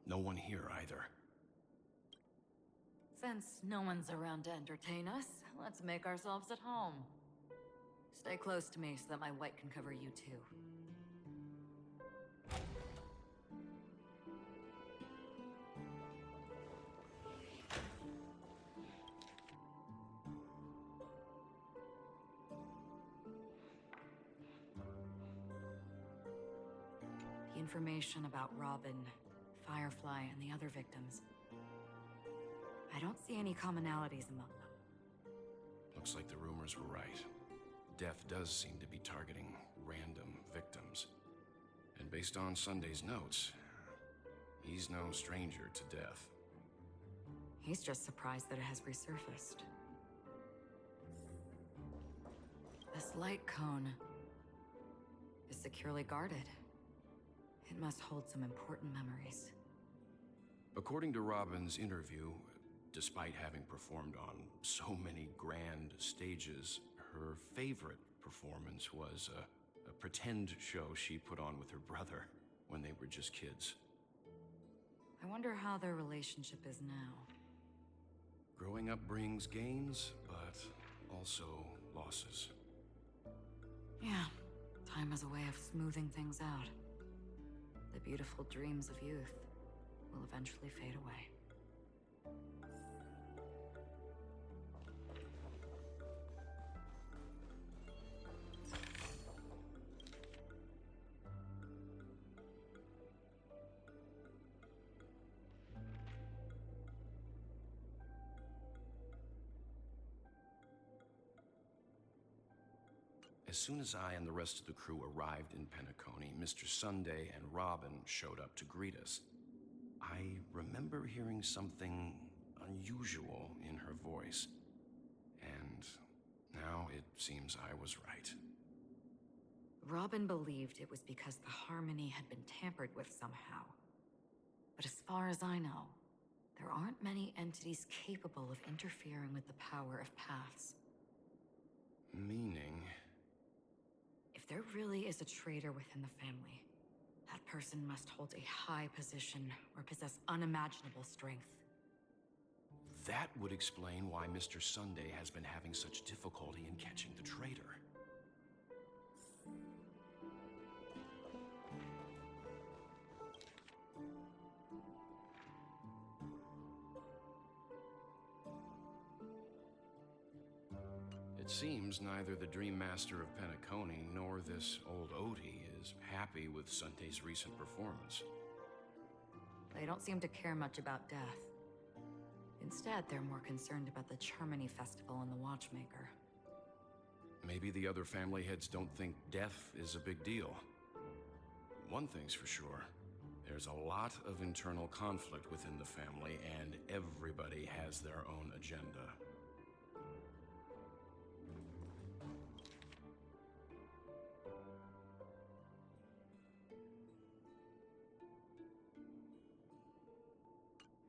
No one here either. Since no one's around to entertain us, let's make ourselves at home. Stay close to me so that my white can cover you too. The information about Robin, Firefly, and the other victims. I don't see any commonalities among them. Looks like the rumors were right. Death does seem to be targeting random victims. And based on Sunday's notes, he's no stranger to death. He's just surprised that it has resurfaced. This light cone is securely guarded. It must hold some important memories. According to Robin's interview, despite having performed on so many grand stages, her favorite performance was a pretend show she put on with her brother when they were just kids. I wonder how their relationship is now. Growing up brings gains, but also losses. Yeah, time has a way of smoothing things out. The beautiful dreams of youth will eventually fade away. As soon as I and the rest of the crew arrived in Penacony, Mr. Sunday and Robin showed up to greet us. I remember hearing something unusual in her voice, and now it seems I was right. Robin believed it was because the harmony had been tampered with somehow. But as far as I know, there aren't many entities capable of interfering with the power of paths. Meaning? If there really is a traitor within the family, that person must hold a high position or possess unimaginable strength. That would explain why Mr. Sunday has been having such difficulty in catching the traitor. It seems neither the Dream Master of Penacony nor this old Odie is happy with Sunday's recent performance. They don't seem to care much about death. Instead, they're more concerned about the Charmony Festival and the Watchmaker. Maybe the other family heads don't think death is a big deal. One thing's for sure, there's a lot of internal conflict within the family, and everybody has their own agenda.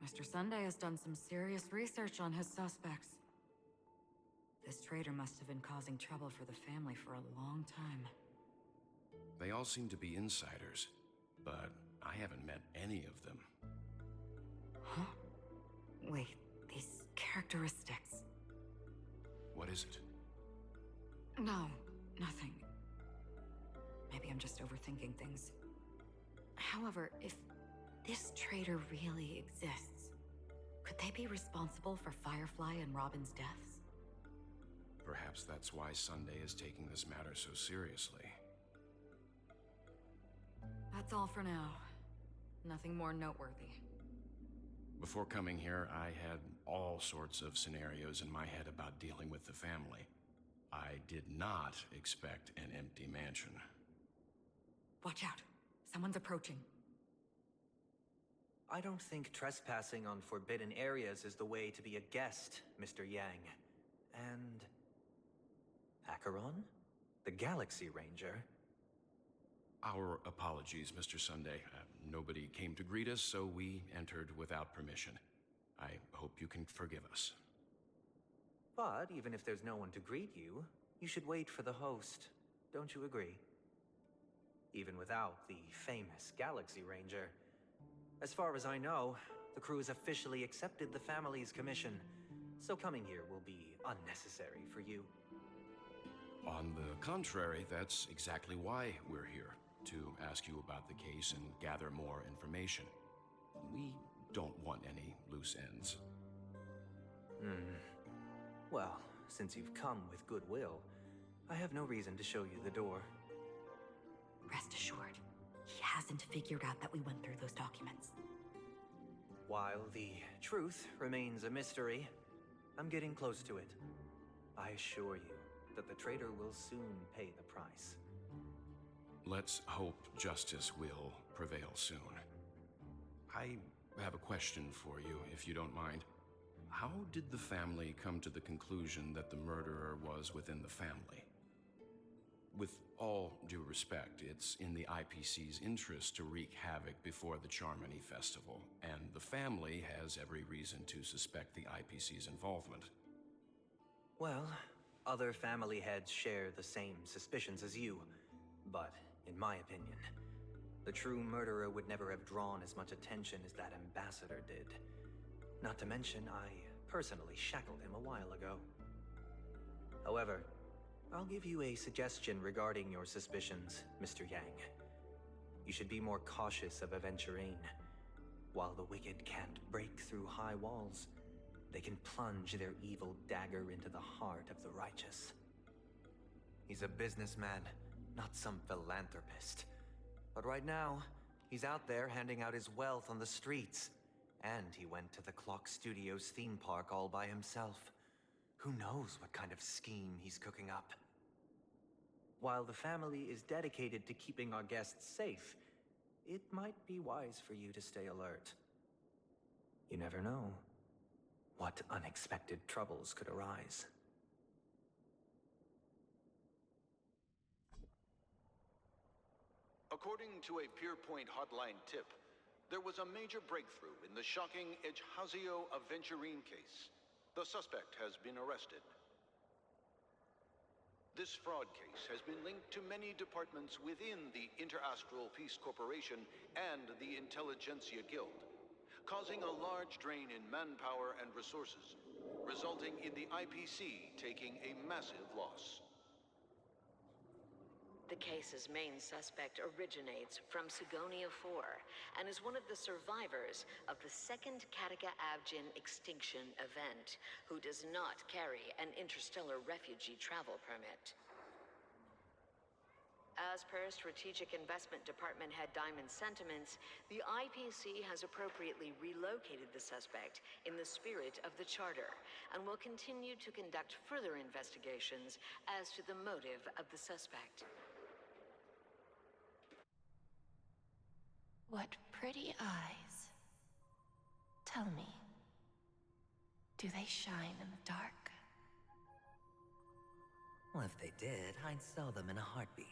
Mr. Sunday has done some serious research on his suspects. This traitor must have been causing trouble for the family for a long time. They all seem to be insiders, but I haven't met any of them. Huh? Wait, these characteristics... What is it? No, nothing. Maybe I'm just overthinking things. However, if this traitor really exists, could they be responsible for Firefly and Robin's deaths? Perhaps that's why Sunday is taking this matter so seriously. That's all for now. Nothing more noteworthy. Before coming here, I had all sorts of scenarios in my head about dealing with the family. I did not expect an empty mansion. Watch out. Someone's approaching. I don't think trespassing on forbidden areas is the way to be a guest, Mr. Yang. And... Acheron? The Galaxy Ranger? Our apologies, Mr. Sunday. Nobody came to greet us, so we entered without permission. I hope you can forgive us. But even if there's no one to greet you, you should wait for the host. Don't you agree? Even without the famous Galaxy Ranger, As far as I know, the crew has officially accepted the family's commission, so coming here will be unnecessary for you. On the contrary, that's exactly why we're here, to ask you about the case and gather more information. We don't want any loose ends. Well, since you've come with goodwill, I have no reason to show you the door. Rest assured, he hasn't figured out that we went through those documents. While the truth remains a mystery, I'm getting close to it. I assure you that the traitor will soon pay the price. Let's hope justice will prevail soon. I have a question for you, if you don't mind. How did the family come to the conclusion that the murderer was within the family? With all due respect, it's in the IPC's interest to wreak havoc before the Charmony Festival, and the family has every reason to suspect the IPC's involvement. Well, other family heads share the same suspicions as you, but in my opinion, the true murderer would never have drawn as much attention as that ambassador did. Not to mention, I personally shackled him a while ago. However, I'll give you a suggestion regarding your suspicions, Mr. Yang. You should be more cautious of Aventurine. While the wicked can't break through high walls, they can plunge their evil dagger into the heart of the righteous. He's a businessman, not some philanthropist. But right now, he's out there handing out his wealth on the streets. And he went to the Clock Studios theme park all by himself. Who knows what kind of scheme he's cooking up? While the family is dedicated to keeping our guests safe, it might be wise for you to stay alert. You never know what unexpected troubles could arise. According to a Pierpoint hotline tip, there was a major breakthrough in the shocking Ejhazio Aventurine case. The suspect has been arrested. This fraud case has been linked to many departments within the Interastral Peace Corporation and the Intelligentsia Guild, causing a large drain in manpower and resources, resulting in the IPC taking a massive loss. The case's main suspect originates from Sigonia 4 and is one of the survivors of the second Kataka Abjin extinction event, who does not carry an interstellar refugee travel permit. As per Strategic Investment Department Head Diamond's sentiments, the IPC has appropriately relocated the suspect in the spirit of the Charter and will continue to conduct further investigations as to the motive of the suspect. What pretty eyes. Tell me, do they shine in the dark? Well, if they did, I'd sell them in a heartbeat.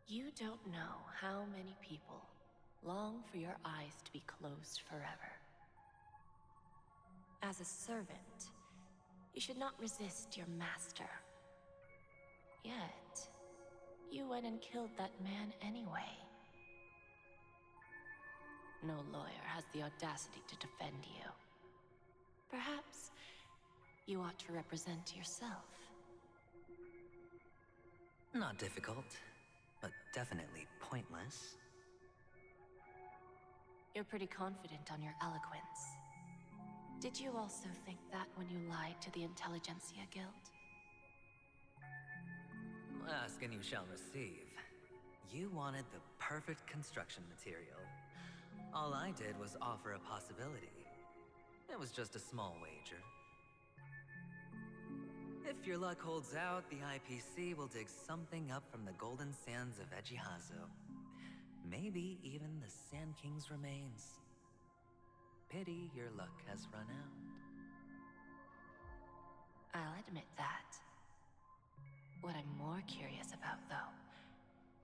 You don't know how many people long for your eyes to be closed forever. As a servant, you should not resist your master. Yet, you went and killed that man anyway. No lawyer has the audacity to defend you. Perhaps you ought to represent yourself. Not difficult, but definitely pointless. You're pretty confident on your eloquence. Did you also think that when you lied to the Intelligentsia Guild? Ask and you shall receive. You wanted the perfect construction material. All I did was offer a possibility. It was just a small wager. If your luck holds out, the IPC will dig something up from the golden sands of Ejhazio. Maybe even the Sand King's remains. Pity your luck has run out. I'll admit that. What I'm more curious about, though,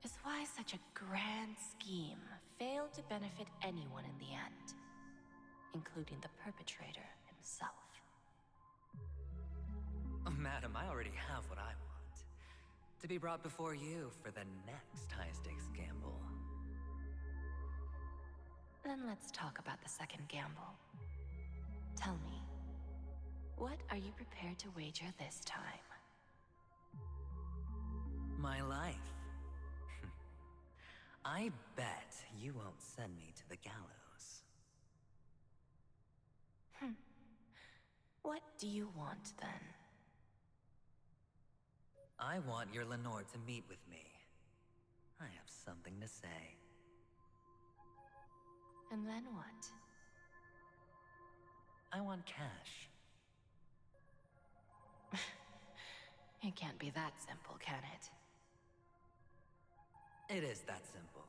is why such a grand scheme failed to benefit anyone in the end, including the perpetrator himself. Oh, madam, I already have what I want. To be brought before you for the next high-stakes gamble. Then let's talk about the second gamble. Tell me, what are you prepared to wager this time? My life. I bet you won't send me to the gallows. What do you want, then? I want your Lenore to meet with me. I have something to say. And then what? I want cash. It can't be that simple, can it? It is that simple.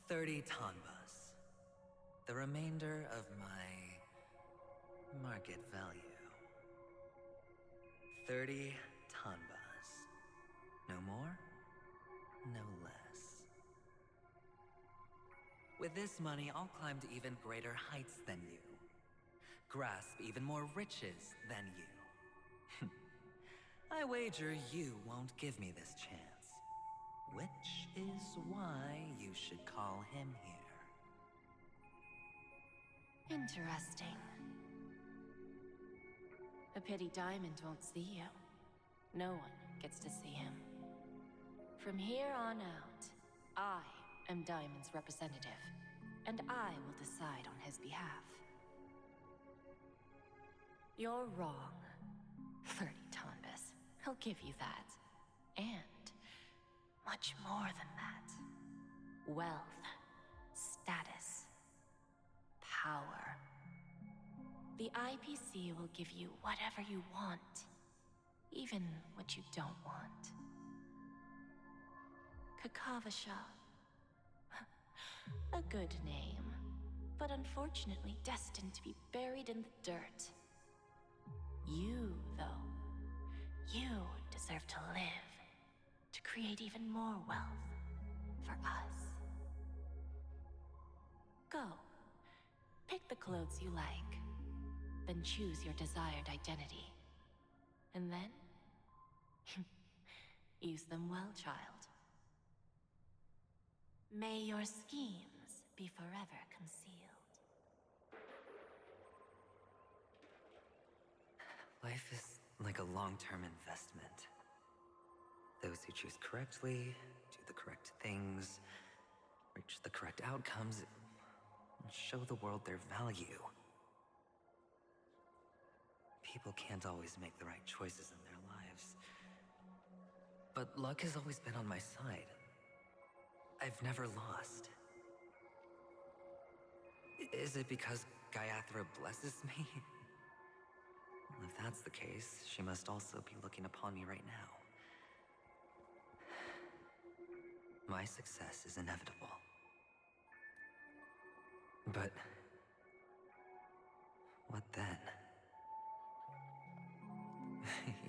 30 tanbas. The remainder of my market value. 30 tanbas. No more, no less. With this money, I'll climb to even greater heights than you. Grasp even more riches than you. I wager you won't give me this chance. Which is why you should call him here. Interesting. A pity Diamond won't see you. No one gets to see him. From here on out, I am Diamond's representative, and I will decide on his behalf. You're wrong. 30 Tonbas. I'll give you that. And much more than that. Wealth, status, power. The IPC will give you whatever you want, even what you don't want. Kakavasha. A good name, but unfortunately destined to be buried in the dirt. You, though, you deserve to live, to create even more wealth for us. Go. Pick the clothes you like, then choose your desired identity. And then, use them well, child. May your schemes be forever concealed. Life is like a long-term investment. Those who choose correctly, do the correct things, reach the correct outcomes, and show the world their value. People can't always make the right choices in their lives. But luck has always been on my side. I've never lost. Is it because Gayathra blesses me? Well, if that's the case, she must also be looking upon me right now. My success is inevitable. But what then?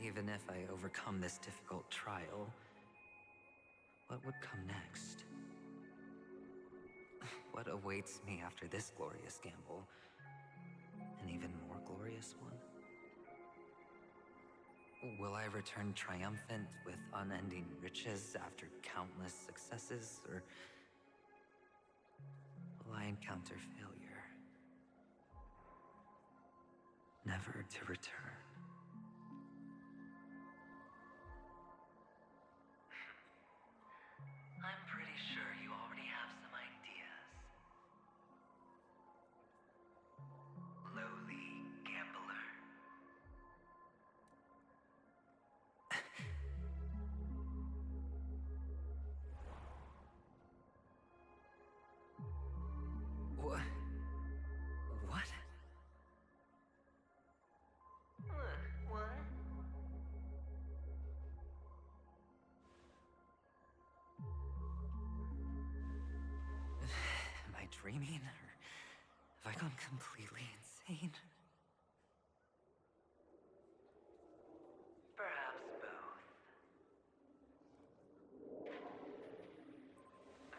Even if I overcome this difficult trial, what would come next? What awaits me after this glorious gamble? An even more glorious one? Will I return triumphant with unending riches after countless successes, or will I encounter failure, never to return? I'm pretty sure you already have some ideas. Lowly gambler. What? What? What? Am I dreaming, or have I gone completely insane? Perhaps both.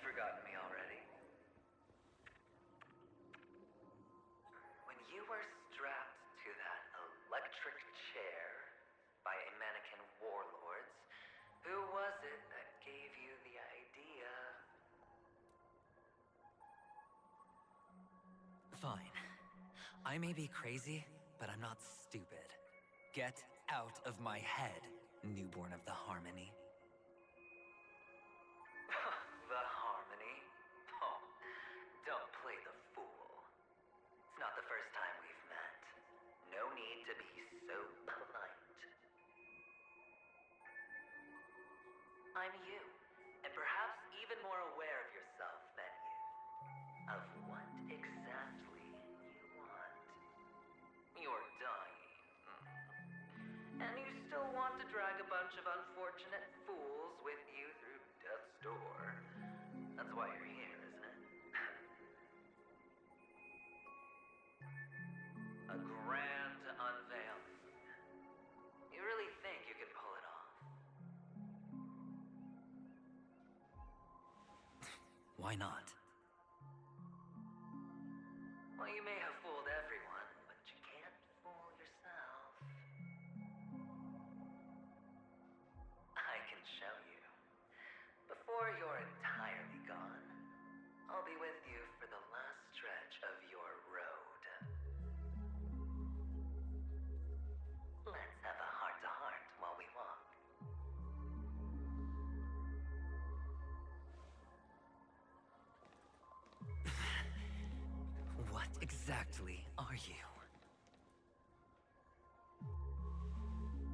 Forgotten me already? When you were strapped to that electric chair by a mannequin warlords, who was it that gave you the idea? Fine. I may be crazy, but I'm not stupid. Get out of my head, newborn of the Harmony. The Harmony? Oh, don't play the fool. It's not the first time we've met. No need to be so polite. I'm you, and perhaps even more aware of yourself than you. Of what exactly you want. You're dying. And you still want to drag a bunch of unfortunate fools with you through death's door. That's why you're here, isn't it? A grand unveiling. You really think you can pull it off? Why not? Well, you may have fooled everyone, but you can't fool yourself. I can show you. Before you're entirely gone, I'll be with you for the last stretch of your road. Let's have a heart-to-heart while we walk. What exactly are you?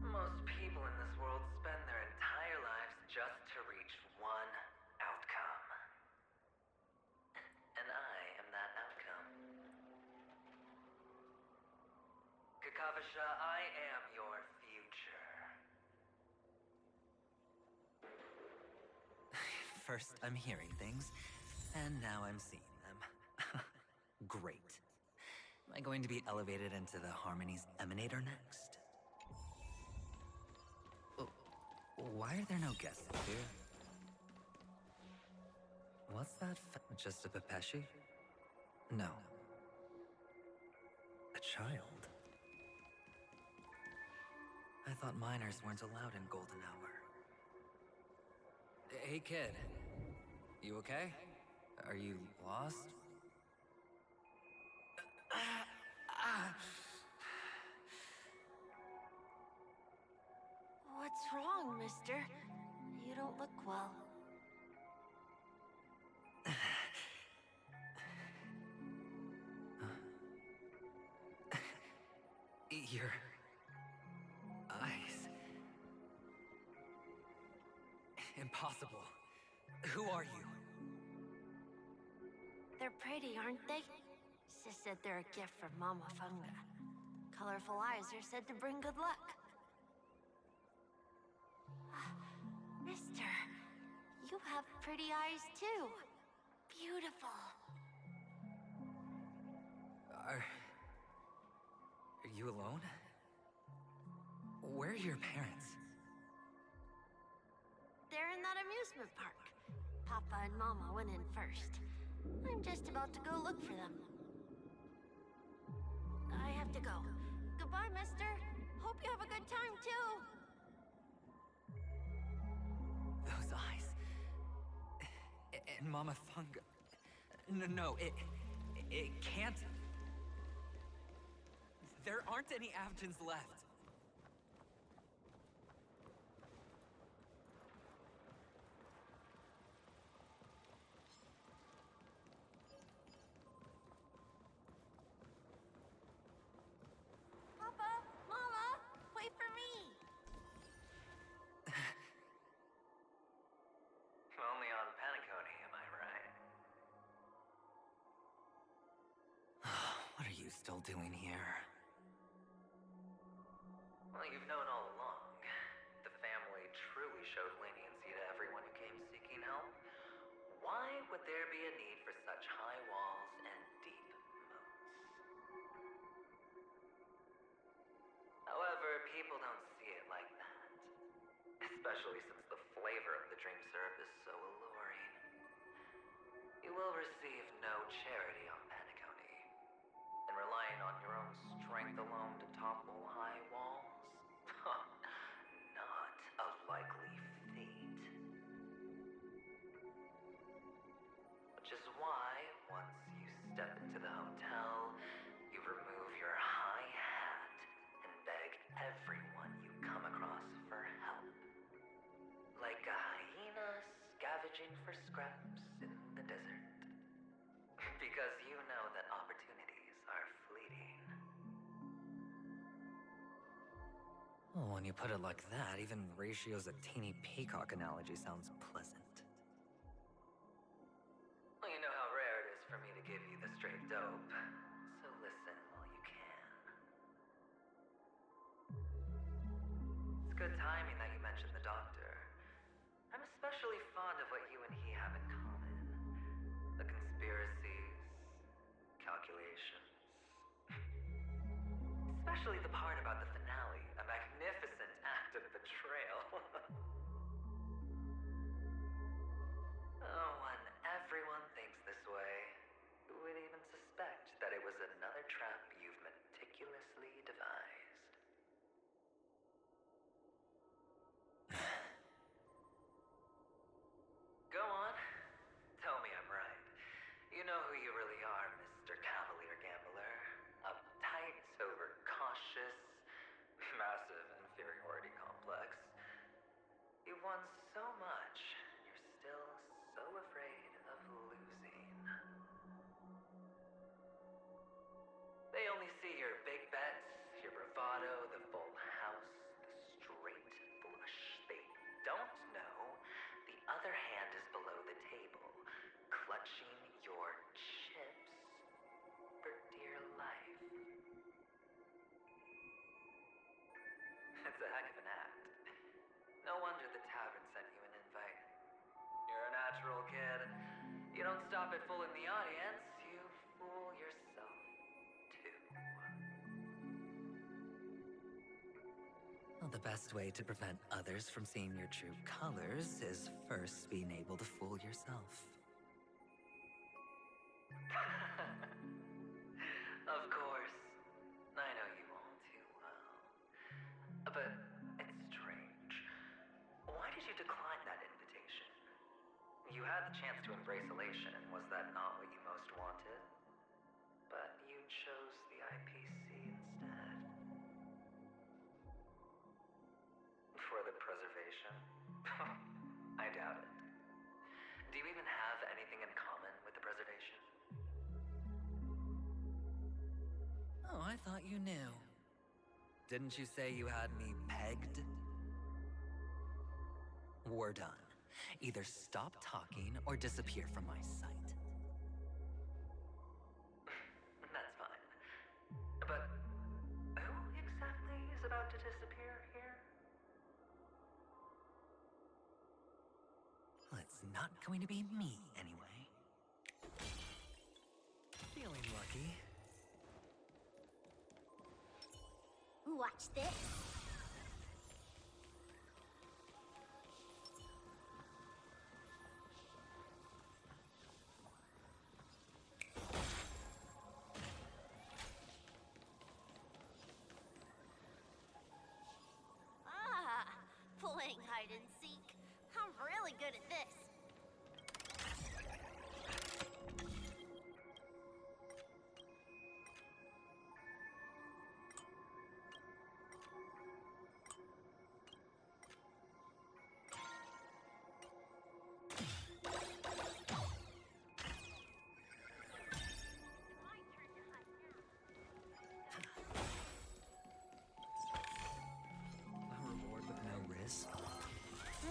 Most people in this world spend their entire lives just to reach one outcome. And I am that outcome. Kakavasha, I am your future. First, I'm hearing things, and now I'm seeing them. Great. Am I going to be elevated into the Harmony's Emanator next? Oh, why are there no guests here? What's that? Just a Pepeshi? No. A child? I thought minors weren't allowed in Golden Hour. Hey, kid. You okay? Are you lost? What's wrong, mister? You don't look well. Your eyes. Impossible. Who are you? They're pretty, aren't they? Sis said they're a gift from Mama Funga. Colorful eyes are said to bring good luck. Mister, you have pretty eyes too. Beautiful. Are you alone? Where are your parents? They're in that amusement park. Papa and Mama went in first. I'm just about to go look for them. I have to go. Goodbye, mister. Hope you have a good time, too. Those eyes. And Mama Funga. No, it can't. There aren't any Avgens left. Papa, Mama, wait for me. Only on Penacony, am I right? What are you still doing here? Well, you've known all along. The family truly showed leniency to everyone who came seeking help. Why would there be a need for such high walls and deep moats? However, people don't see it like that. Especially since the flavor of the dream syrup is so alluring. You will receive no charity on Penacony. And relying on your own strength alone to topple high walls? Not a likely fate. Which is why, once you step into the hotel for scraps in the desert. Because you know that opportunities are fleeting. Oh, when you put it like that, even Ratio's a teeny peacock analogy sounds pleasant. Well, you know how rare it is for me to give you the straight dope, so listen while you can. It's good timing that you mentioned the doctor. I'm especially fond of what you and he have in common. The conspiracies, calculations. Especially the part about the finale, a magnificent act of betrayal. Oh, when everyone thinks this way, who would even suspect that it was another trap you've meticulously devised? Go on. Tell me I'm right. You know who you really are, Mr. Cavalier Gambler. Uptight, overcautious, massive inferiority complex. You've won so much, you're still so afraid of losing. They only see your big bets, your bravado, the full house, the straight flush. They don't know the other hand is below the table, clutching your chips for dear life. It's a heck of an act. No wonder the tavern sent you an invite. You're a natural kid. You don't stop at fooling the audience, you fool yourself too. Well, the best way to prevent others from seeing your true colors is first being able to fool yourself. Of course. I know you all too well. But it's strange. Why did you decline that invitation? You had the chance to embrace elation. Was that not what you most wanted? But you chose the IPC instead. For the preservation? I doubt it. Do you even have anything in common with the preservation? Oh, I thought you knew. Didn't you say you had me pegged? We're done. Either stop talking or disappear from my sight. That's fine. But who exactly is about to disappear here? Well, it's not going to be me, anyway. Feeling lucky. Watch this. Playing hide and seek. I'm really good at this. A reward with no risk?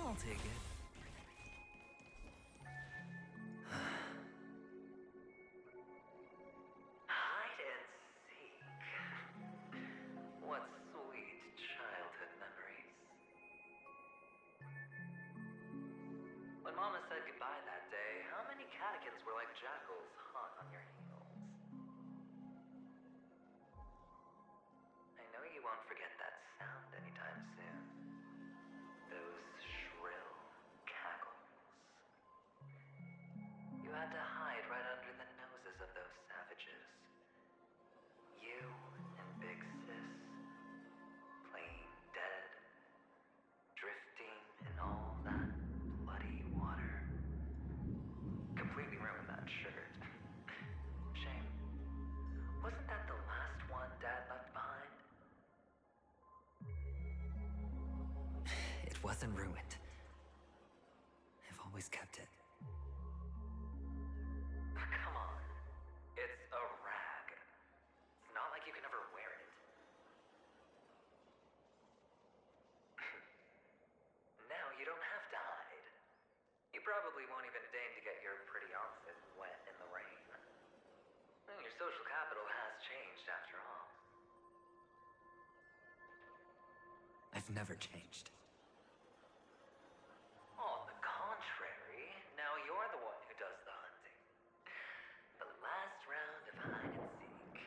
I'll take it. Hide and seek. What sweet childhood memories. When Mama said goodbye that day, how many catechins were like jackals hot on your heels? I know you won't forget that sound anytime soon. Those shrill cackles. You had to hide right under the noses of those savages. You and Big Sis, playing dead, drifting in all that bloody water. Completely ruined that shirt. Shame. Wasn't that the last one Dad left behind? It wasn't ruined. I've always kept it. probably won't even deign to get your pretty outfit wet in the rain. Well, your social capital has changed after all. I've never changed. On the contrary, now you're the one who does the hunting. The last round of hide and seek,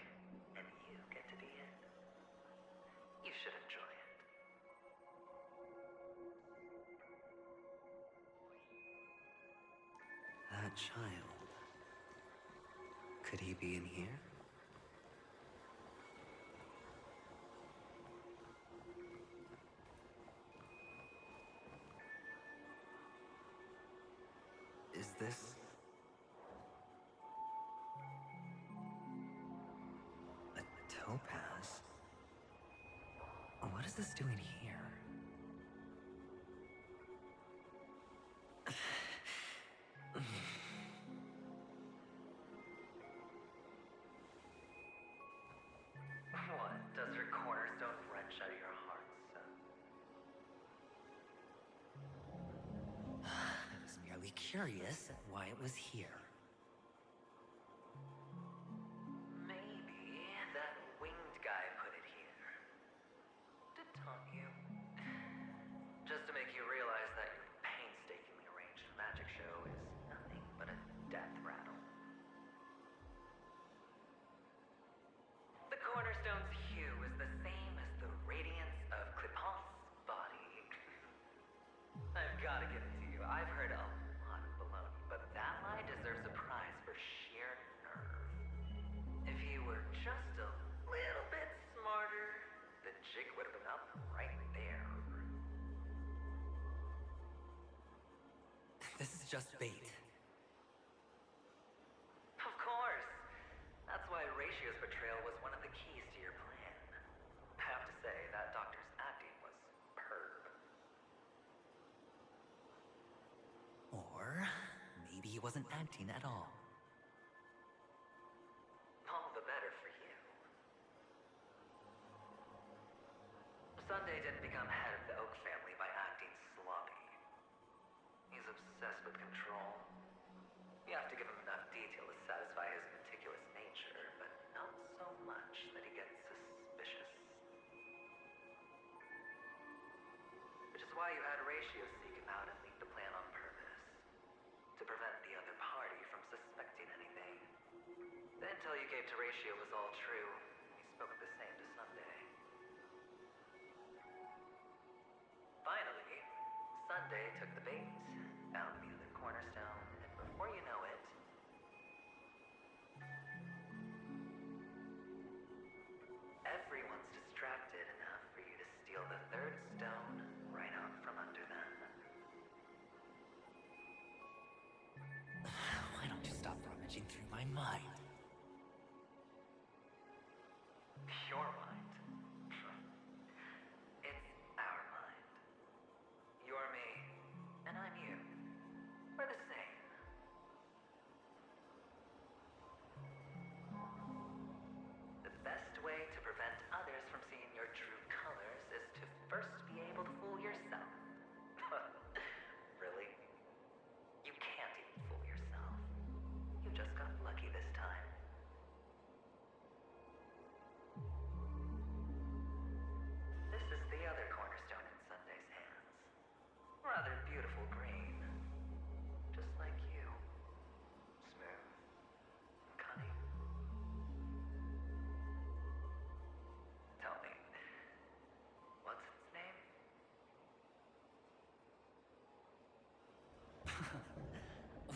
and you get to be it. You should enjoy it. That child. Could he be in here? Is this... a topaz? What is this doing here? What? Does her cornerstone wrench out of your heart, son? I was merely curious at why it was here. Maybe that winged guy put it here. To taunt you. Just to make you realize that your painstakingly arranged magic show is nothing but a death rattle. The cornerstone's hue is the same as the radiance of Clipoth's body. I've gotta give it to you. I've heard a lot of baloney, but that lie deserves a prize for sheer nerve. If you were just a little bit smarter, the jig would have been up right there. This is just bait. Of course. That's why Ratio's betrayal was one of the keys to your plan. I have to say, that doctor's acting was superb. Or maybe he wasn't acting at all. All the better for you. Sunday didn't become head of the Oak family by acting sloppy. He's obsessed with control. You have to give him enough detail to satisfy his meticulous nature, but not so much that he gets suspicious. Which is why you had Ratio seek him out and leak the plan on purpose. To prevent the other party from suspecting anything. The intel you gave to Ratio was all true. He spoke the same to Sunday. Finally, Sunday took the bait, found the other cornerstone, and before you know it, everyone's distracted enough for you to steal the third stone right out from under them. Why don't you stop rummaging through my mind? Your mind. It's our mind. You're me, and I'm you. We're the same. The best way to prevent others from seeing your true colors is to first be able to fool yourself. Really? You can't even fool yourself. You just got lucky this time. This is the other cornerstone in Sunday's hands. Rather beautiful green. Just like you. Smooth. And cunning. Tell me, what's its name?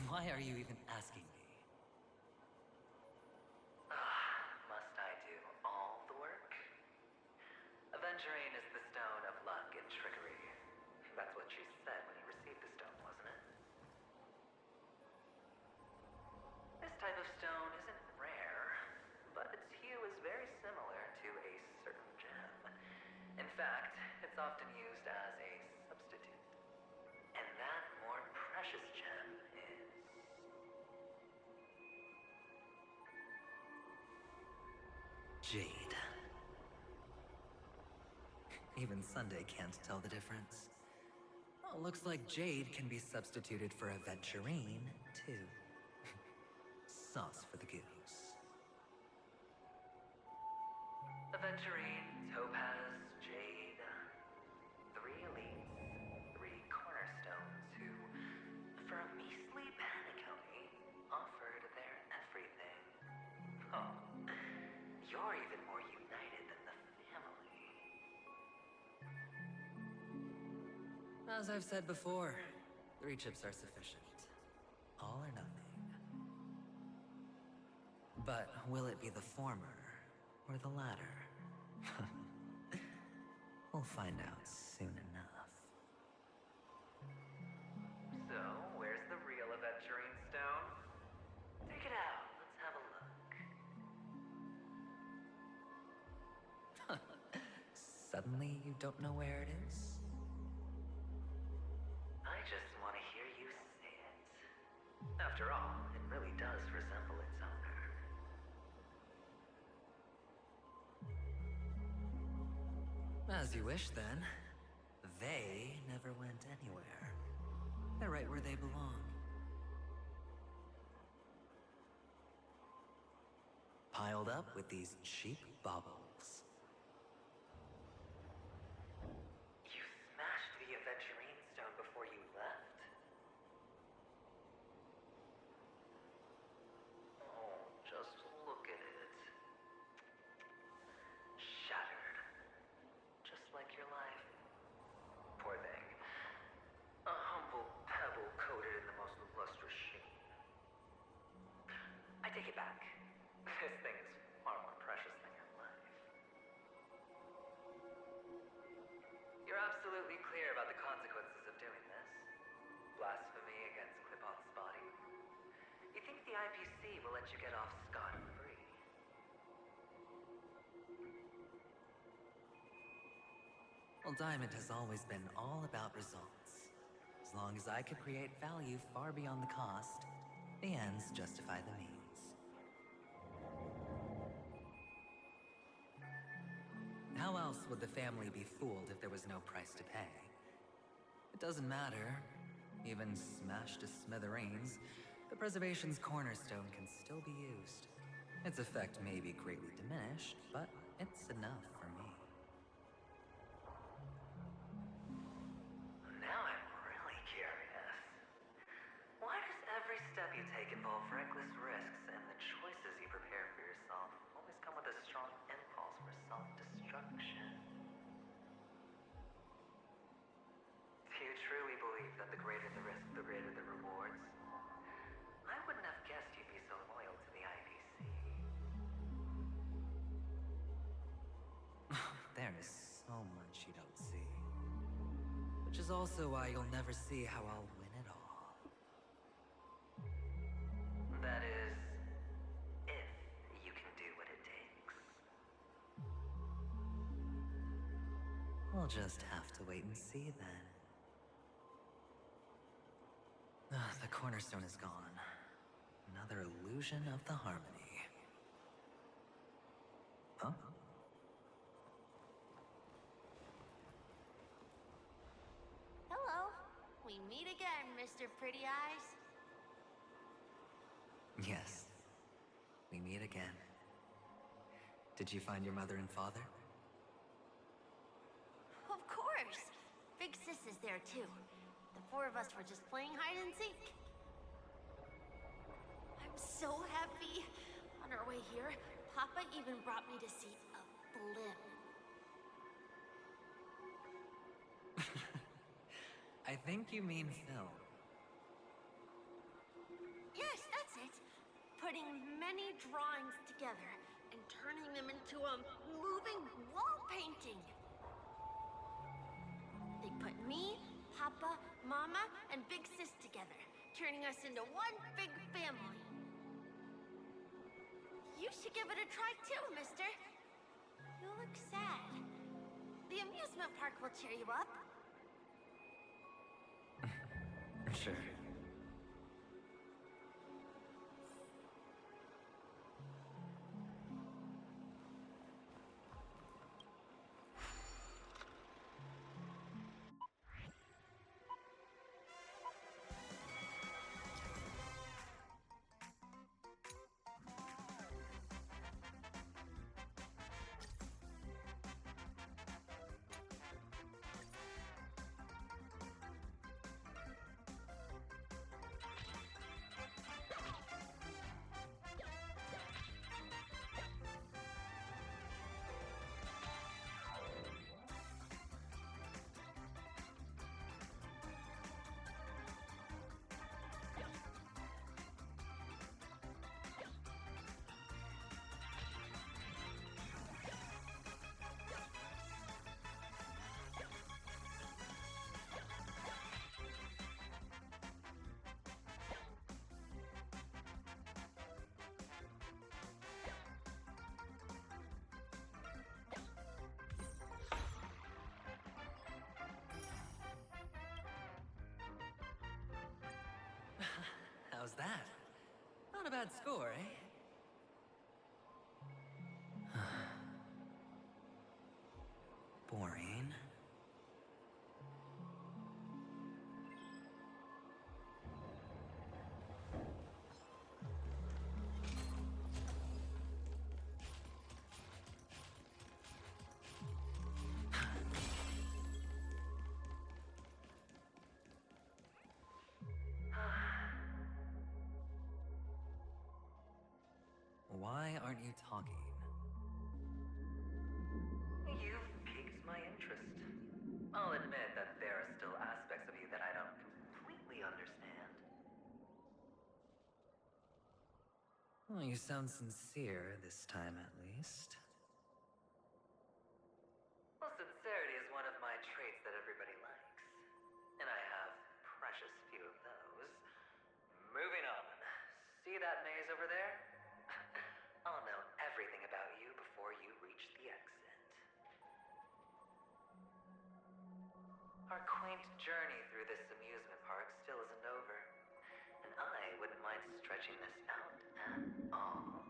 Why are you even asking me? Must I do all the work? Aventurine is the stone of luck and trickery. That's what she said when you received the stone, wasn't it? This type of stone isn't rare, but its hue is very similar to a certain gem. In fact, it's often used as a substitute. And that more precious gem is... Jade. Even Sunday can't tell the difference. Looks like Jade can be substituted for Aventurine, too. Sauce for the goose. Aventurine, Topaz, Jade. 3 elites, 3 cornerstones who, for a measly penny, offered their everything. Oh, you're even more united than the family. As I've said before, 3 chips are sufficient. All or nothing. But will it be the former or the latter? We'll find out soon enough. So, where's the real Aventurine Stone? Take it out. Let's have a look. Suddenly, you don't know where it is? I just want to hear you say it. After all, it really does resemble its owner. As you wish, then. They never went anywhere. They're right where they belong. Piled up with these cheap baubles. You smashed the Aventurine Stone before you left? Oh, just look at it. Shattered. Just like your life. Poor thing. A humble pebble coated in the most lustrous sheen. I take it back. This thing is far more precious than your life. You're absolutely clear about the consequences of doing this. Blasphemy against Clip-On's body. You think the IPC will let you get off scot-free? Well, Diamond has always been all about results. As long as I could create value far beyond the cost, the ends justify the means. How else would the family be fooled if there was no price to pay? It doesn't matter. Even smashed to smithereens, the Preservation's cornerstone can still be used. Its effect may be greatly diminished, but it's enough for me. Now I'm really curious. Why does every step you take involve reckless risks, and the choices you prepare for yourself always come with a strong impulse for self-destruction? Do you truly believe that the greater the risk, the greater the rewards? I wouldn't have guessed you'd be so loyal to the IPC. There is so much you don't see. Which is also why you'll never see how I'll win it all. That is, if you can do what it takes. We'll just have to wait and see then. The cornerstone is gone. Another illusion of the harmony. Huh? Hello. We meet again, Mr. Pretty Eyes. Yes. We meet again. Did you find your mother and father? Of course. Big Sis is there too. The 4 of us were just playing hide and seek. I'm so happy. On our way here, Papa even brought me to see a blimp. I think you mean film. Yes, that's it. Putting many drawings together and turning them into a moving wall painting. They put me, Papa, Mama, and Big Sis together, turning us into one big family. You should give it a try too, mister. You look sad. The amusement park will cheer you up. Sure. Not a bad score, eh? Boring. Why aren't you talking? You've piqued my interest. I'll admit that there are still aspects of you that I don't completely understand. Well, you sound sincere this time, at least. Well, sincerity is one of my traits that everybody likes. And I have precious few of those. Moving on. See that maze over there? I'll know everything about you before you reach the exit. Our quaint journey through this amusement park still isn't over. And I wouldn't mind stretching this out at all.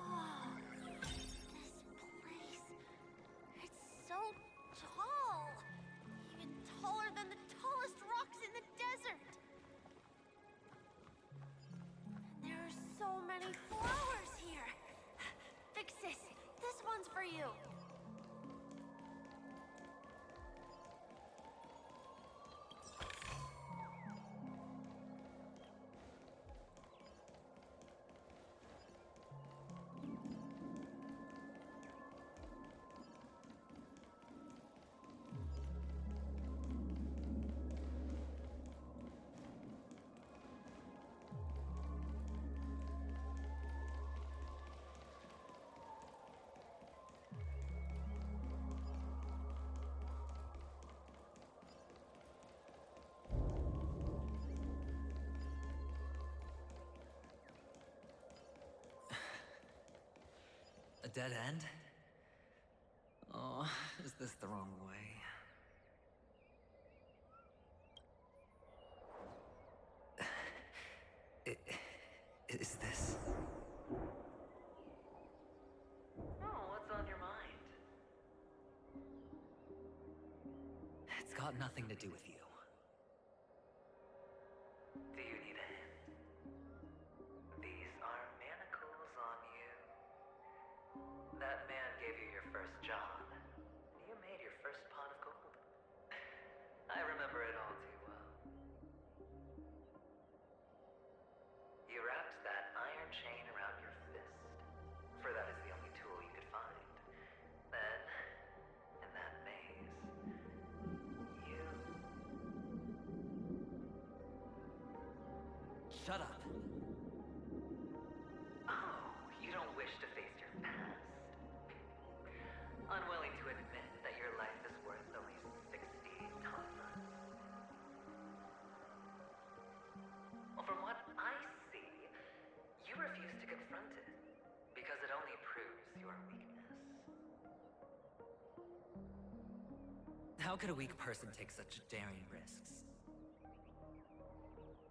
Whoa, this place. It's so tall. Even taller than the tallest rocks in the desert. And there are so many flowers here. Vixis, this one's for you. A dead end? Oh, is this the wrong way? Is this? Oh, what's on your mind? It's got nothing to do with you. Do you need a hint? These are manacles on you. That man gave you your first job. You made your first pot of gold. I remember it all too well. You wrapped that iron chain around your fist, for that is the only tool you could find. Then, in that maze, you... Shut up! Oh, you don't wish to face your past? Unwilling to admit that your life is worth only 60 tamas. Well, from what I see, you refuse to confront it, because it only proves your weakness. How could a weak person take such daring risks?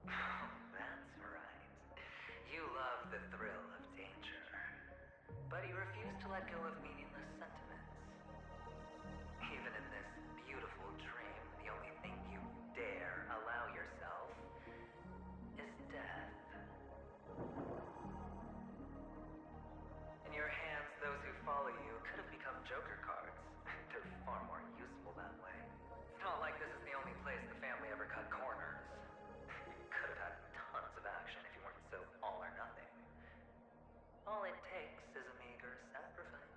Oh, that's right. You love the thrill of danger. But you refuse to let go of meaningless sentiments. Even in this beautiful dream, the only thing you dare allow yourself is death. In your hands, those who follow you could have become Joker cards. They're far more useful that way. It's not like this is the only place the family ever cut corners. You could have had tons of action if you weren't so all or nothing. All it takes is a meager sacrifice.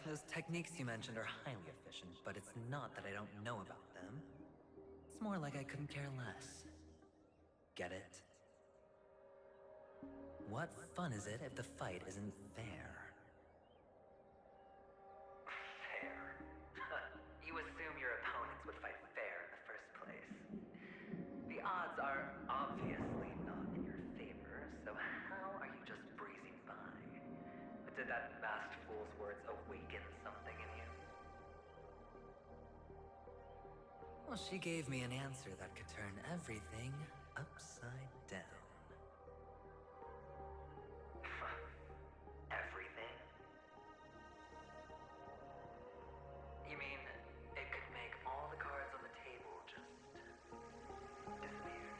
those techniques you mentioned are highly efficient, but it's not that I don't know about them. It's more like I couldn't care less. Get it? What fun is it if the fight isn't fair? Fair? You assume your opponents would fight fair in the first place. The odds are obviously not in your favor, so how are you just breezing by? Did that masked fool's words awaken something in you? Well, she gave me an answer that could turn everything upside down. Everything? You mean it could make all the cards on the table just disappear?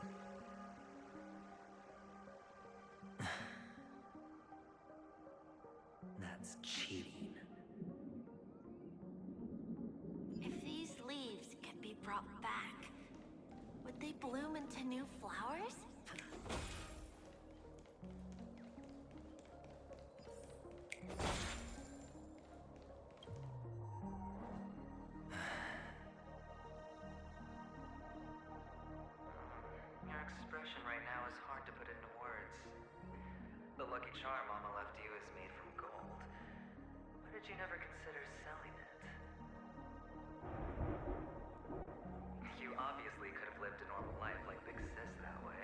That's cheating. If these leaves could be brought back, would they bloom into new flowers? Your expression right now is hard to put into words. The lucky charm Mama left you is made from gold. Why did you never consider selling it? You obviously could have lived a normal life like Big Sis that way.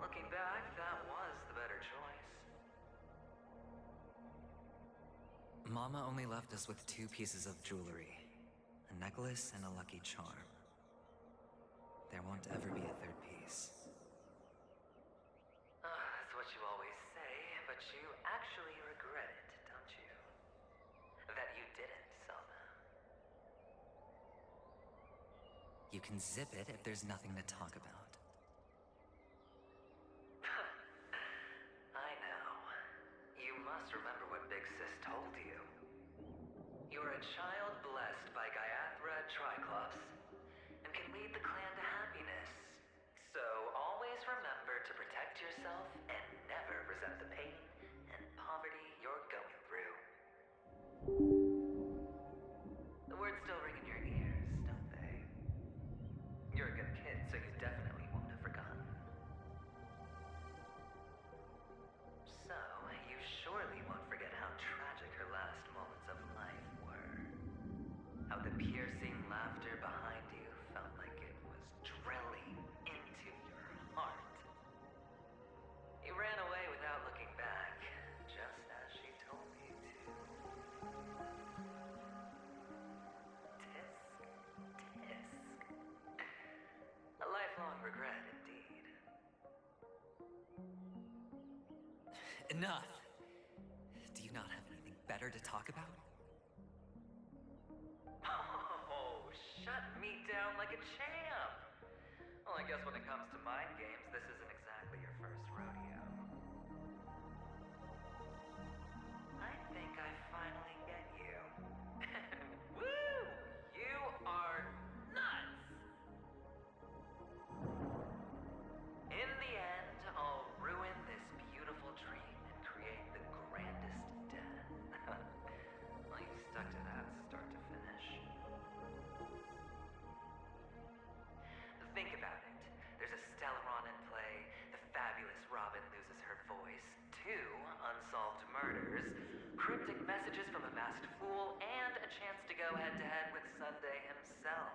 Looking back, that was the better choice. Mama only left us with 2 pieces of jewelry. A necklace and a lucky charm. There won't ever be a 3rd piece. That's what you always say, but you actually regret it, don't you? That you didn't sell them. You can zip it if there's nothing to talk about. I know. You must remember what Big Sis told you. You're a child blessed by Gaiathra Triclops, and can lead the clan to happiness. So always remember to protect yourself and never resent the pain and poverty you're going through. The words still ring in your ears, don't they? You're a good kid, so you definitely won't have forgotten. So, you surely won't forget how tragic her last moments of life were. How the piercing laughter behind you felt like it was drilling into your heart. You ran away without looking back, just as she told you to. Tisk, tisk. A lifelong regret, indeed. Enough! Do you not have anything better to talk about? Oh, shut me down like a champ! Well, I guess when it comes to mind games, this isn't exactly your first rodeo. I think I finally get you. Woo! You are nuts! In the end, I'll ruin this beautiful dream and create the grandest death. Well, you stuck to that start to finish. Think about it. There's a Stellaron in play, the fabulous Robin loses her voice, 2 unsolved murders, cryptic messages from a masked fool, and a chance to go head-to-head with Sunday himself.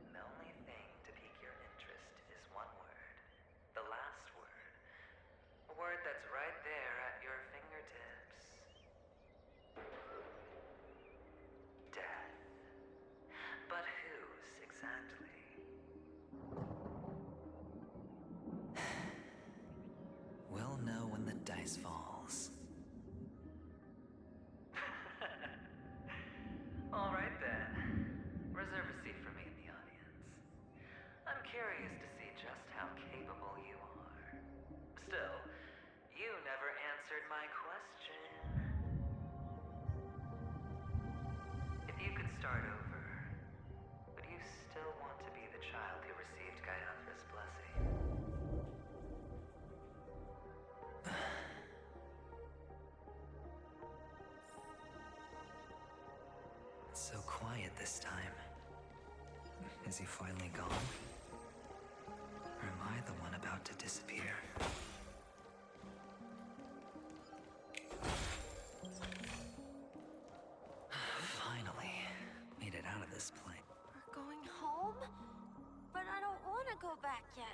And the only thing to pique your interest is one word. The last word. A word that's right there at your fingertips. Death. But whose exactly? We'll know when the dice falls. All right then. Reserve a seat for me in the audience. I'm curious to see just how capable you are. Still, you never answered my question. If you could start over, would you still want to be the child who received Gaiathra's blessing? it this time. Is he finally gone? Or am I the one about to disappear? Finally, made it out of this place. We're going home? But I don't want to go back yet.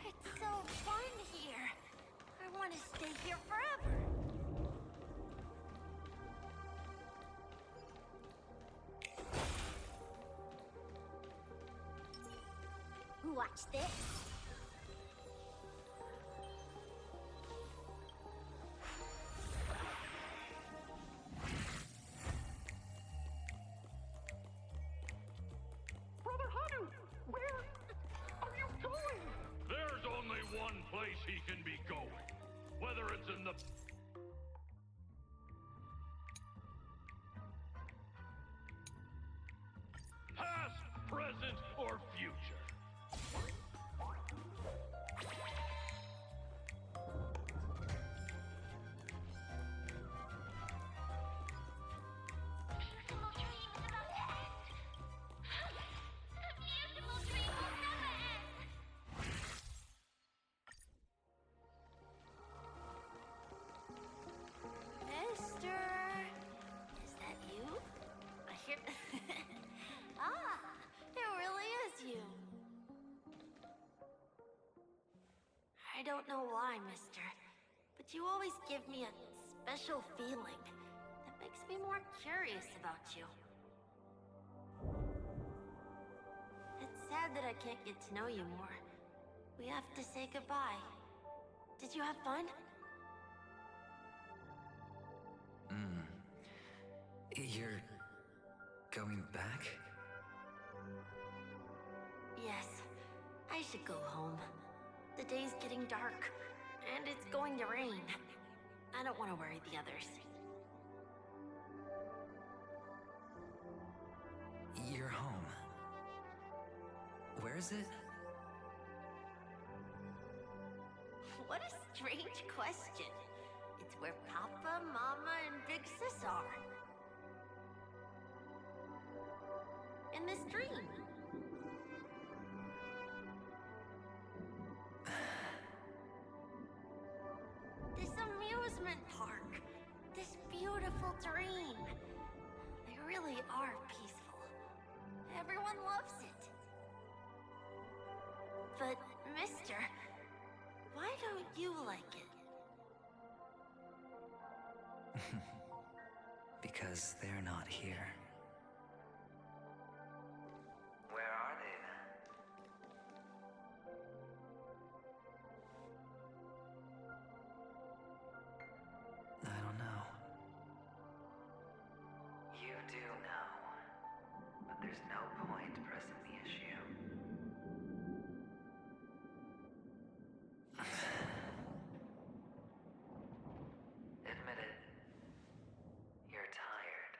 It's so fun here. I want to stay here forever. Watch this. Brother Hanu, where are you going? There's only one place he can be going. Whether it's in the... past, present, or future. Beautiful dream is about to end. The beautiful dream will never end. Mister, is that you? I hear. Ah, it really is you. I don't know why, mister, but you always give me a special feeling that makes me more curious about you. It's sad that I can't get to know you more. We have to say goodbye. Did you have fun? You're going back? Yes, I should go home. The day's getting dark, and it's going to rain. I don't want to worry the others. You're home. Where is it? What a strange question. It's where Papa, Mama, and Big Sis are. In this dream. This amusement park. This beautiful dream. They really are peaceful. Everyone loves it. But, mister, why don't you like it? Because they're not here. Where are they then? I don't know. You do know. But there's no point pressing the issue. Admit it. You're tired.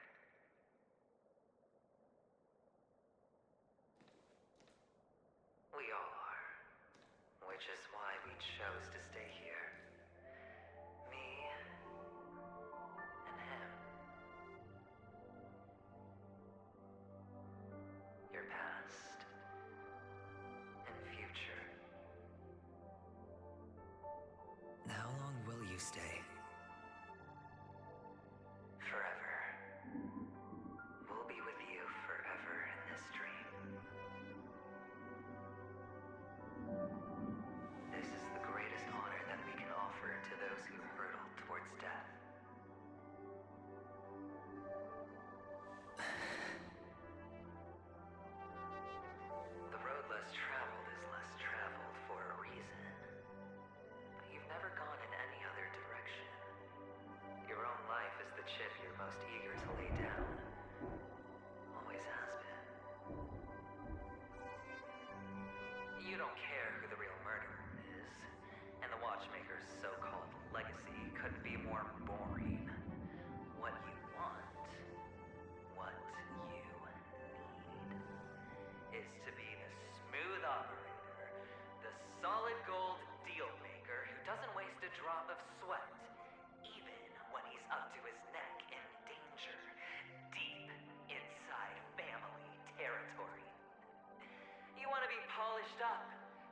polished up,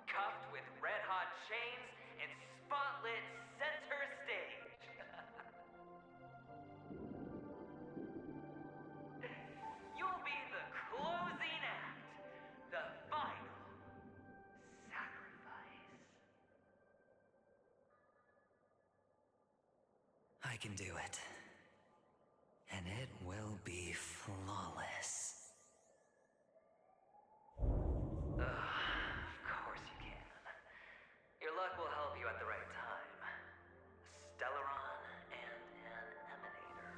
cuffed with red-hot chains, and spotlit center stage. You'll be the closing act, the final sacrifice. I can do it. And it will be flawless. Of course you can. Your luck will help you at the right time. A Stellaron and an Emanator.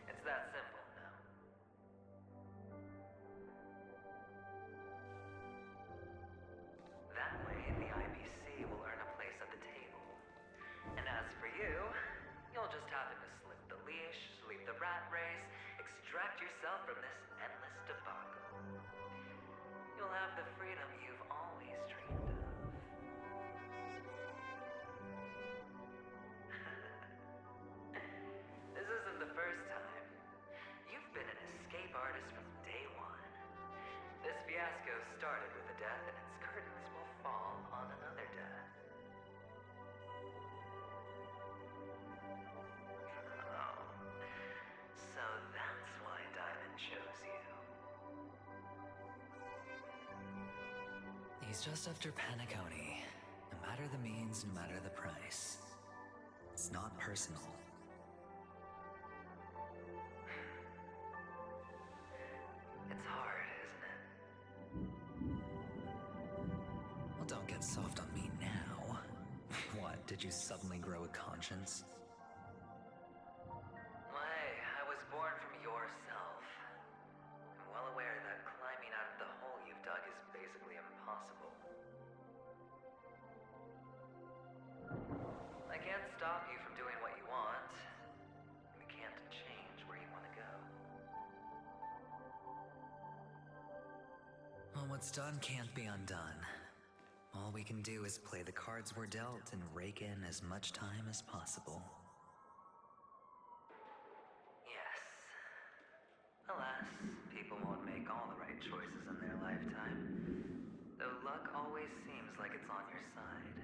It's that simple now. That way, the IPC will earn a place at the table. And as for you, you'll just happen to slip the leash, leave the rat race, extract yourself from this endless debacle. You'll have the freedom you've always dreamed of. This isn't the first time. You've been an escape artist from day one. This fiasco started with a death, and its curtains will fall on another death. Oh. So that's why Diamond chose you. He's just after Penacony. No matter the means, no matter the price. It's not personal. It's hard, isn't it? Well, don't get soft on me now. What, did you suddenly grow a conscience? Well, hey, I was born from yourself. I'm well aware that climbing out of the hole you've dug is basically impossible. I can't stop you from doing what you want. We can't change where you want to go. Well, what's done can't be undone. All we can do is play the cards we're dealt and rake in as much time as possible. Yes. Alas, people won't make all the right choices in their lifetime, though luck always seems like it's on your side.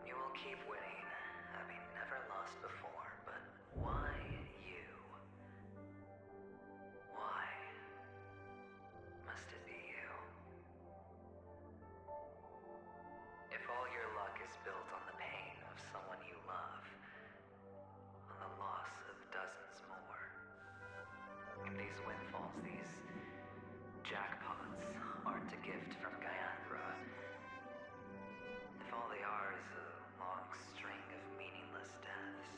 You will keep winning, having never lost before, but why you? Why must it be you? If all your luck is built on the pain of someone you love, on the loss of dozens more, if these windfalls, these jackpots, aren't a gift from Gaiathra, if all they are is a long string of meaningless deaths,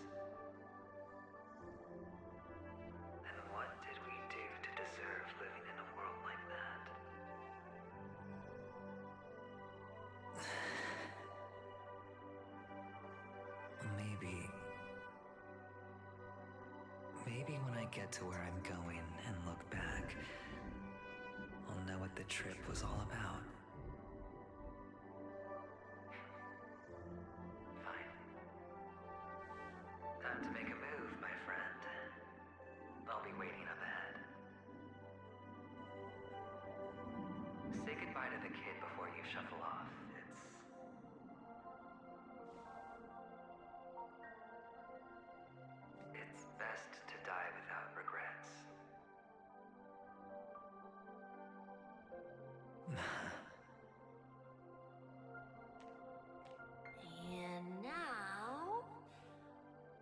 then what did we do to deserve living in a world like that? Maybe when I get to where I'm going and look back, I'll know what the trip was all about. Fine. Time to make a move, my friend. I'll be waiting up ahead. Say goodbye to the kid before you shuffle off. It's best to die without regrets. And now,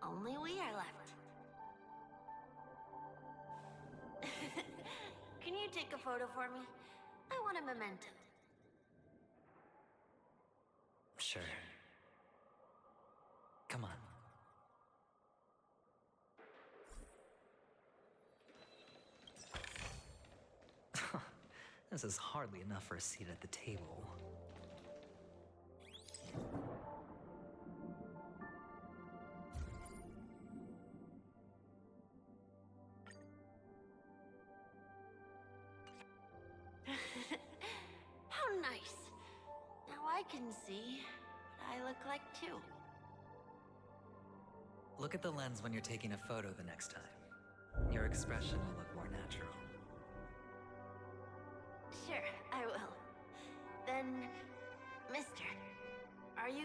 only we are left. Can you take a photo for me? I want a memento. Sure. Come on. This is hardly enough for a seat at the table. How nice. Now I can see what I look like too. Look at the lens when you're taking a photo the next time. Your expression will look more natural.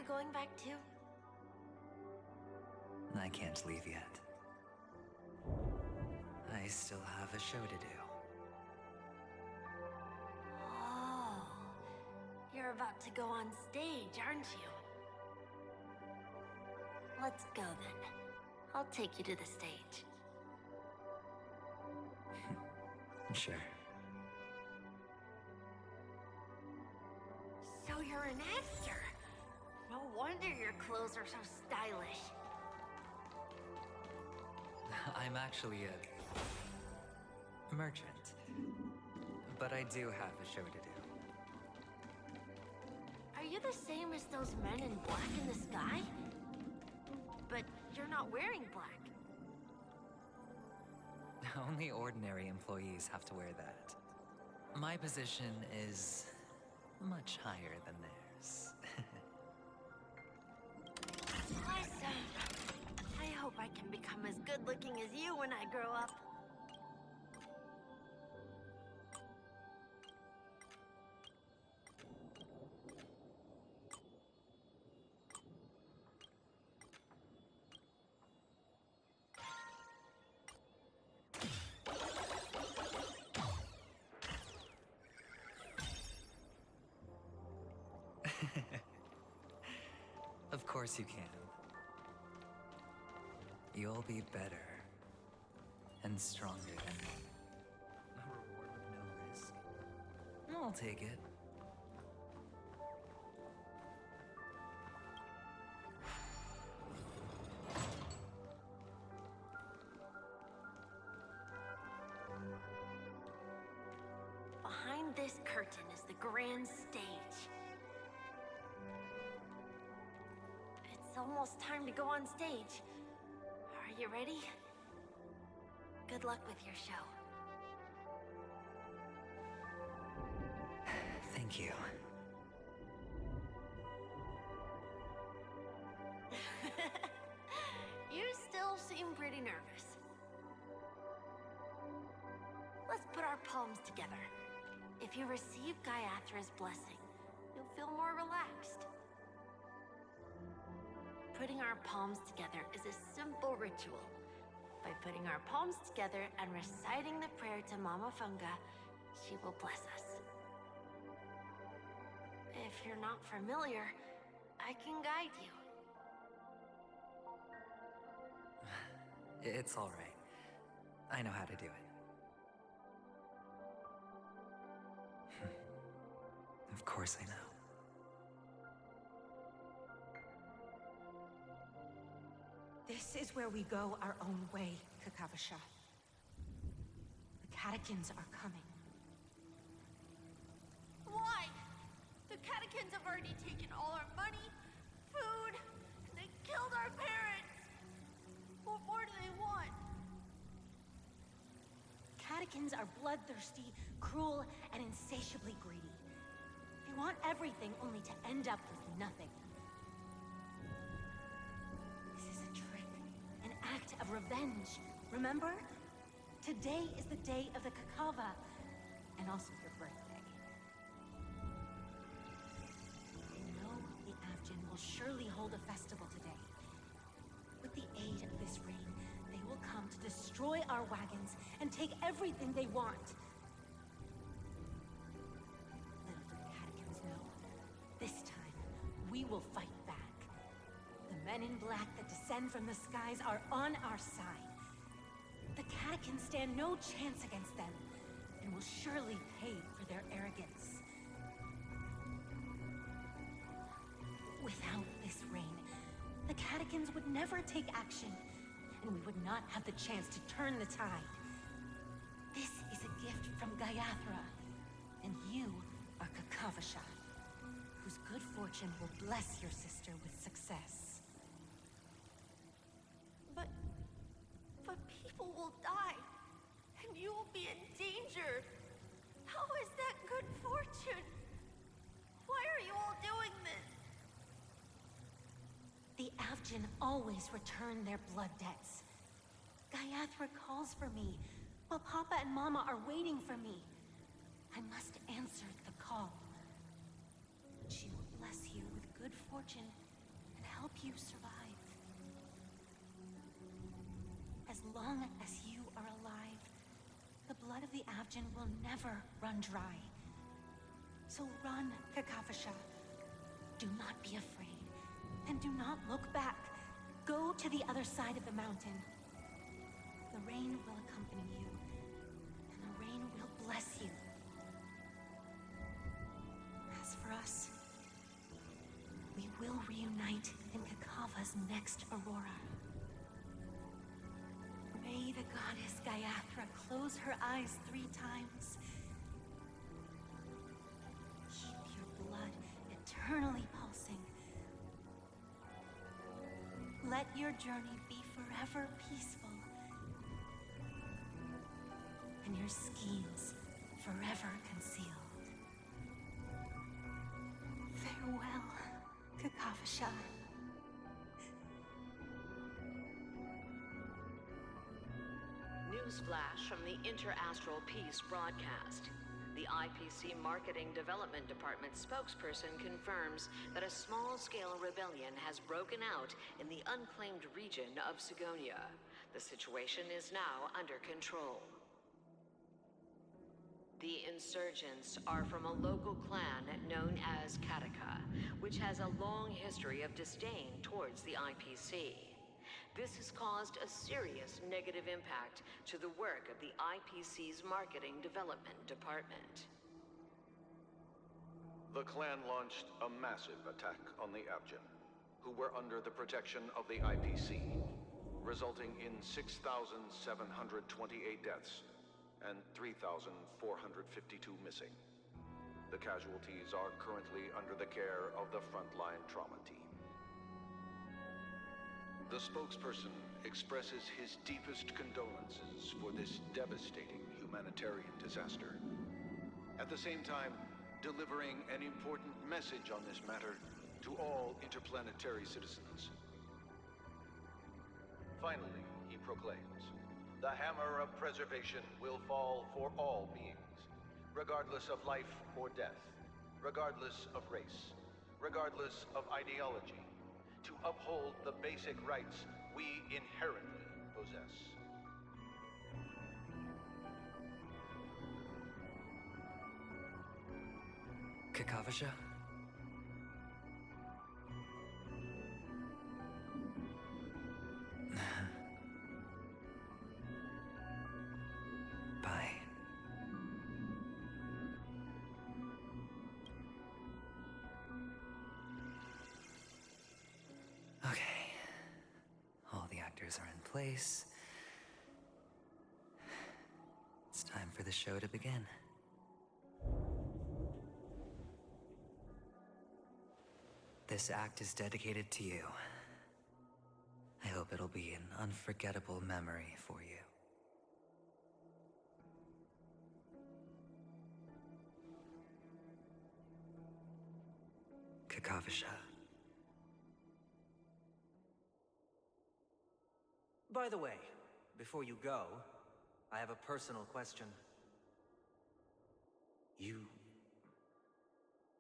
going back too? I can't leave yet. I still have a show to do. Oh, you're about to go on stage, aren't you? Let's go then. I'll take you to the stage. Sure. So you're an actor. No wonder your clothes are so stylish. I'm actually a merchant. But I do have a show to do. Are you the same as those men in black in the sky? But you're not wearing black. Only ordinary employees have to wear that. My position is much higher than theirs. Awesome. I hope I can become as good looking as you when I grow up. Of course you can. You'll be better and stronger than me. A reward with no risk. I'll take it. Behind this curtain is the grand stage. It's almost time to go on stage. Are you ready? Good luck with your show. Thank you. You still seem pretty nervous. Let's put our palms together. If you receive Gaiathra's blessing, you'll feel more relaxed. Putting our palms together is a simple ritual. By putting our palms together and reciting the prayer to Mama Funga, she will bless us. If you're not familiar, I can guide you. It's all right. I know how to do it. Of course I know. This is where we go our own way, Kakavasha. The catechins are coming. Why? The catechins have already taken all our money, food, and they killed our parents. What more do they want? Catechins are bloodthirsty, cruel, and insatiably greedy. They want everything only to end up with nothing. This is a trick, an act of revenge. Remember? Today is the day of the Kakava, and also your birthday. I know the Avgin will surely hold a festival today. With the aid of this rain, they will come to destroy our wagons and take everything they want. Little do the catechins know, this time we will fight back. The men in black that descend from the skies are on our side. The catechins stand no chance against them, and will surely pay for their arrogance. Without this rain, the catechins would never take action, and we would not have the chance to turn the tide. This is a gift from Gaiathra, and you are Kakavasha, whose good fortune will bless your sister with success. But people will die, and you will be in danger. How is that good fortune? Why are you all doing this? The Avgin always return their blood debts. Gaiathra calls for me, while Papa and Mama are waiting for me. I must answer the call. She will bless you with good fortune you survive. As long as you are alive, the blood of the Avgin will never run dry. So run, Kakavasha. Do not be afraid, and do not look back. Go to the other side of the mountain. The rain will accompany you, and the rain will bless you. As for us, we will reunite in Kakava's next aurora. May the goddess Gaiathra close her eyes 3 times. Keep your blood eternally pulsing. Let your journey be forever peaceful. And your schemes forever concealed. Farewell, Kakavasha. Newsflash from the Inter-Astral Peace broadcast. The IPC Marketing Development Department spokesperson confirms that a small-scale rebellion has broken out in the unclaimed region of Sigonia. The situation is now under control. The insurgents are from a local clan known as Kataka, which has a long history of disdain towards the IPC. This has caused a serious negative impact to the work of the IPC's Marketing Development Department. The clan launched a massive attack on the Avgin, who were under the protection of the IPC, resulting in 6,728 deaths and 3,452 missing. The casualties are currently under the care of the frontline trauma team. The spokesperson expresses his deepest condolences for this devastating humanitarian disaster. At the same time, delivering an important message on this matter to all interplanetary citizens. Finally, he proclaims, the hammer of preservation will fall for all beings, regardless of life or death, regardless of race, regardless of ideology, to uphold the basic rights we inherently possess. Kakavasha? Bye. Okay. All the actors are in place. It's time for the show to begin. This act is dedicated to you. I hope it'll be an unforgettable memory for you. Kakavasha. By the way, before you go, I have a personal question.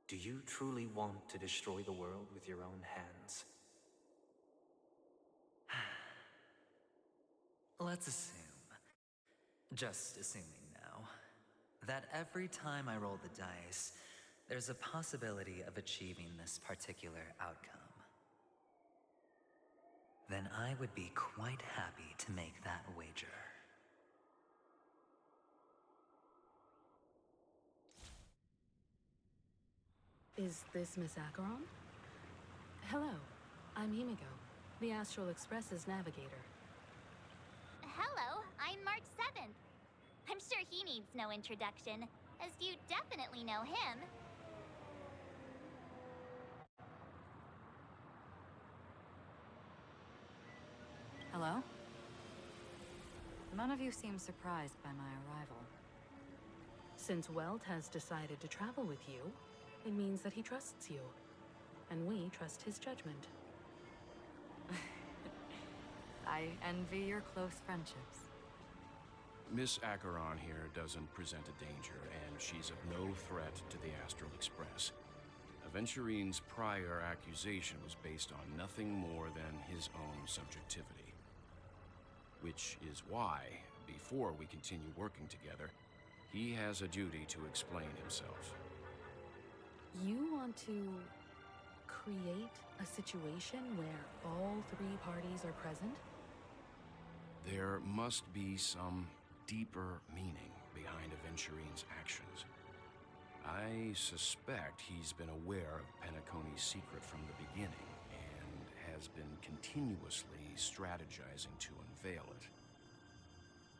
Do you truly want to destroy the world with your own hands? Let's assume, just assuming now, that every time I roll the dice, there's a possibility of achieving this particular outcome. Then I would be quite happy to make that wager. Is this Miss Acheron? Hello, I'm Himiko, the Astral Express's navigator. Hello, I'm March 7th. I'm sure he needs no introduction, as you definitely know him. Hello? None of you seem surprised by my arrival. Since Welt has decided to travel with you, it means that he trusts you. And we trust his judgment. I envy your close friendships. Miss Acheron here doesn't present a danger, and she's of no threat to the Astral Express. Aventurine's prior accusation was based on nothing more than his own subjectivity. Which is why, before we continue working together, he has a duty to explain himself. You want to create a situation where all three parties are present? There must be some deeper meaning behind Aventurine's actions. I suspect he's been aware of Penacony's secret from the beginning and has been continuously strategizing to unveil it.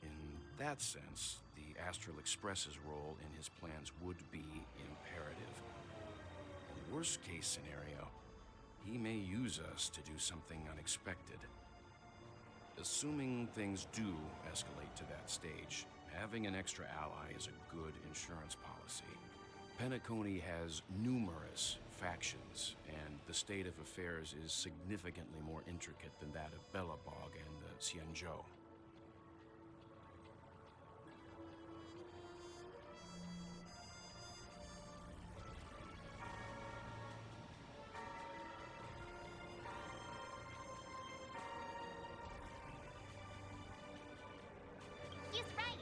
In that sense, the Astral Express's role in his plans would be imperative. In the worst-case scenario, he may use us to do something unexpected. Assuming things do escalate to that stage, having an extra ally is a good insurance policy. Penacony has numerous factions, and the state of affairs is significantly more intricate than that of Bellabog and the Xianzhou. He's right.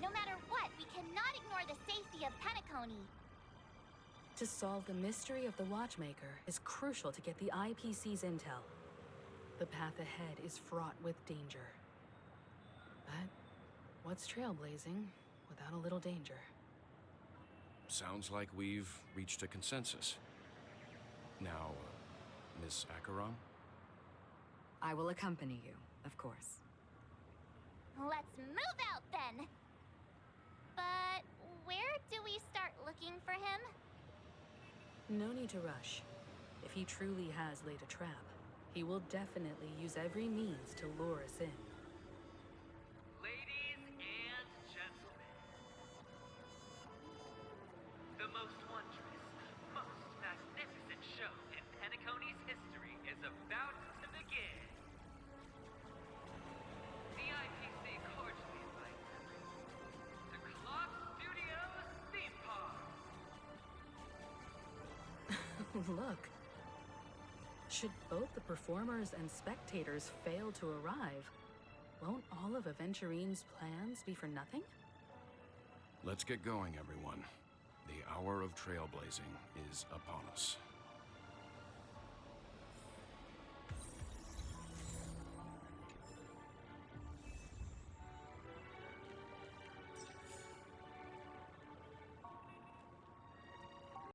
No matter what, we cannot ignore the safety of Penacony. To solve the mystery of the Watchmaker is crucial to get the IPC's intel. The path ahead is fraught with danger. But what's trailblazing without a little danger? Sounds like we've reached a consensus. Now, Miss Acheron? I will accompany you, of course. Let's move out then. But where do we start looking for him? No need to rush. If he truly has laid a trap, he will definitely use every means to lure us in. Ladies and gentlemen, the most wondrous, most magnificent show in Penacony's history is about to begin. The IPC cordially invites everyone to Clock Studios Theme Park. Look. Should both the performers and spectators fail to arrive, won't all of Aventurine's plans be for nothing? Let's get going, everyone. The hour of trailblazing is upon us.